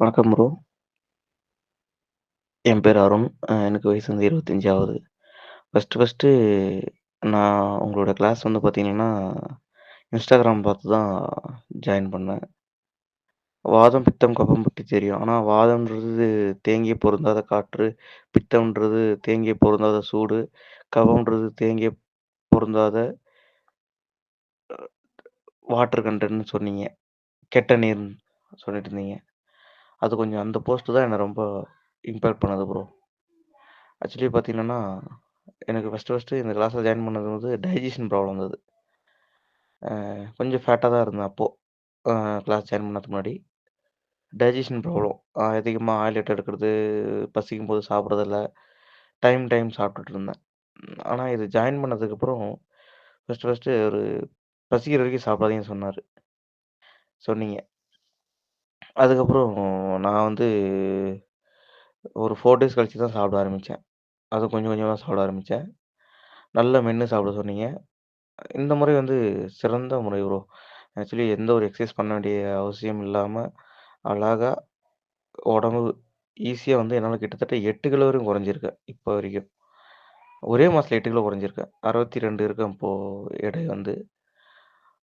வணக்கம் ப்ரோ. என் பேரு அருண். எனக்கு வயசு வந்து 25 ஆகுது. ஃபர்ஸ்ட்டு நான் உங்களோட கிளாஸ் வந்து பார்த்தீங்கன்னா, Instagram பார்த்து தான் ஜாயின் பண்ணேன். வாதம், பித்தம், கஃபம் பத்தி தெரியும். ஆனா வாதம்ன்றது தேங்கி பொருந்தாத காற்று, பித்தம்ன்றது தேங்கி பொருந்தாத சூடு, கஃபம்ன்றது தேங்கி பொருந்தாத வாட்டர் கன்டென்ட்ன்னு சொன்னீங்க. கெட்ட நீர்ன்னு சொல்லிட்டு இருந்தீங்க. அது கொஞ்சம் அந்த போஸ்ட் தான் என்ன ரொம்ப இம்பேக்ட் பண்ணது ப்ரோ. ஆக்சுவலி பார்த்தீங்கன்னா, எனக்கு ஃபர்ஸ்ட்டு இந்த கிளாஸ்ல ஜாயின் பண்ணது வந்து டைஜஷன் ப்ராப்ளம் வந்தது. கொஞ்சம் ஃபேட்டா தான் இருந்தேன் அப்போ. அ கிளாஸ் ஜாயின் பண்ணதுக்கு முன்னாடி. Digestion problem. அதிகமா ஆயில் ஐட்டம் எடுக்கிறது, பசிக்கும்போது சாப்பிடுறதில்ல. டைம் சாப்பிட்டுட்டு இருந்தேன். ஆனா இது ஜாயின் பண்ணதுக்கப்புறம் ஃபர்ஸ்ட்டு ஒரு பசிக்கிற வரைக்கும் சாப்பிடாதீங்கன்னு சொன்னீங்க. அதுக்கப்புறம் நான் வந்து ஒரு 4 டேஸ் கழிச்சு தான் சாப்பிட ஆரம்பிச்சேன். அதுவும் கொஞ்சம் கொஞ்சமா சாப்பிட ஆரம்பிச்சேன். நல்லா மென்னு சாப்பிட சொன்னீங்க. இந்த முறை வந்து சிறந்த முறை ப்ரோ. ஆக்சுவலி எந்த ஒரு எக்சர்சைஸ் பண்ண வேண்டிய அவசியம் இல்லாம, அழகா உடம்பு ஈஸியா வந்து என்னால கிட்டத்தட்ட 8 கிலோ வரையும் குறைஞ்சிருக்கேன், இப்போ வரைக்கும். ஒரே மாசத்துல 8 கிலோ குறைஞ்சிருக்கேன். 62 இருக்கேன் இப்போ எடை வந்து.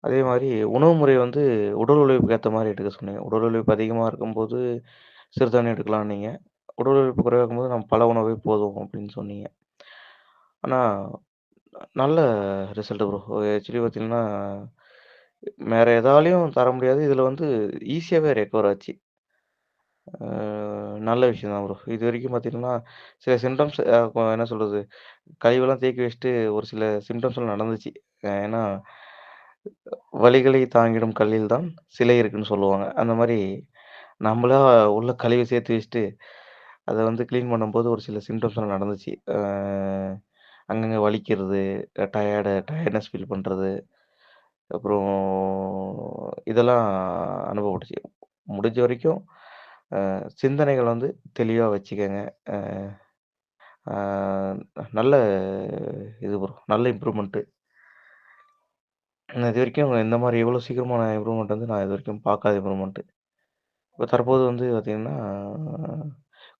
அதே மாரி உணவு முறை வந்து உடல் உழைப்புக்கு ஏத்த மாரி எடுக்க சொன்னீங்க. உடல் உழைப்பு அதிகமா இருக்கும்போது சிறுதானியம் எடுக்கலான்னீங்க. உடல் உழைப்பு குறைவா இருக்கும்போது நம்ம பழ உணவே போதும் அப்படின்னு சொன்னீங்க. ஆனா நல்ல ரிசல்ட் ப்ரோ. ஆக்சுவலி பார்த்தீங்கன்னா, வேற எதாலயும் தர முடியாது. இதுல வந்து ஈஸியாவே ரெக்கவர் ஆச்சு. அ நல்ல விஷயம் தான் ப்ரோ. இதுவரைக்கும் பார்த்தீங்கன்னா, சில சிம்ப்டம்ஸ் என்ன சொல்றது? கழிவெல்லாம் தேக்கி வச்சுட்டு ஒரு சில சிம்ப்டம்ஸ்லாம் நடந்துச்சு. ஏன்னா, "வலிகளை தாங்கிடும் கல்லில் தான் சிலை இருக்குன்னு" சொல்லுவாங்க. அந்த மாரி நம்மளா உள்ள கழிவ சேர்த்து வச்சுட்டு, அத வந்து கிளீன் பண்ணும்போது ஒரு சில சிம்ப்டம்ஸ்லாம் நடந்துச்சு. அங்கங்க வலிக்கிறது, டயர்ட்னஸ் ஃபீல் பண்றது. அப்புறம் இதெல்லாம் அனுபவப்பட்டுச்சு. முடிஞ்ச வரைக்கும் சிந்தனைகள் வந்து தெளிவா வச்சுக்கங்க. அ ஆ நல்ல இது ப்ரோ. நல்ல இம்ப்ரூவ்மெண்ட்டு. நான் இதுவரைக்கும் இந்த மாரி இவ்வளோ சீக்கிரமான இம்ப்ரூவ்மெண்ட் வந்து நான் இதுவரைக்கும் பார்க்காத இம்ப்ரூவ்மெண்ட்டு. இப்ப தற்போது வந்து பார்த்தீங்கன்னா,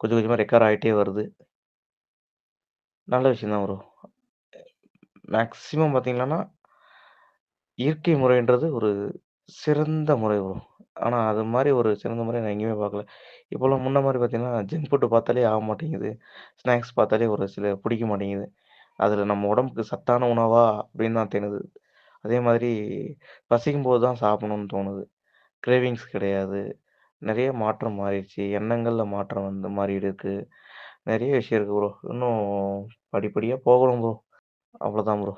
கொஞ்சம் கொஞ்சமா ரெக்கவர் ஆயிட்டே வருது. நல்ல விஷயம் தான் ப்ரோ. மேக்ஸிமம் பார்த்தீங்கன்னா, இயற்கை முறைன்றது ஒரு சிறந்த முறை ப்ரோ. ஆனா, அது மாரி ஒரு சிறந்த முறை நான் எங்கேயுமே பார்க்கல. இப்போலாம் முன்ன மாரி பார்த்தீங்கன்னா, ஜங்க் ஃபுட் பார்த்தாலே ஆக மாட்டேங்குது. ஸ்நாக்ஸ் பார்த்தாலே ஒரு சில பிடிக்க மாட்டேங்குது. அதில நம்ம உடம்புக்கு சத்தான உணவா அப்படின்னு தான் தோணுது. அதே மாதிரி பசிக்கும்போது தான் சாப்பிடணும்னு தோணுது. கிரேவிங்ஸ் கிடையாது. நெறைய மாற்றம் மாறிடுச்சு. எண்ணங்கள்ல மாற்றம் வந்து மாறிட்டு இருக்கு. நெறைய விஷயம் இருக்கு ப்ரோ. இன்னும் படிப்படியா போகணும் ப்ரோ. அவ்வளோதான் ப்ரோ.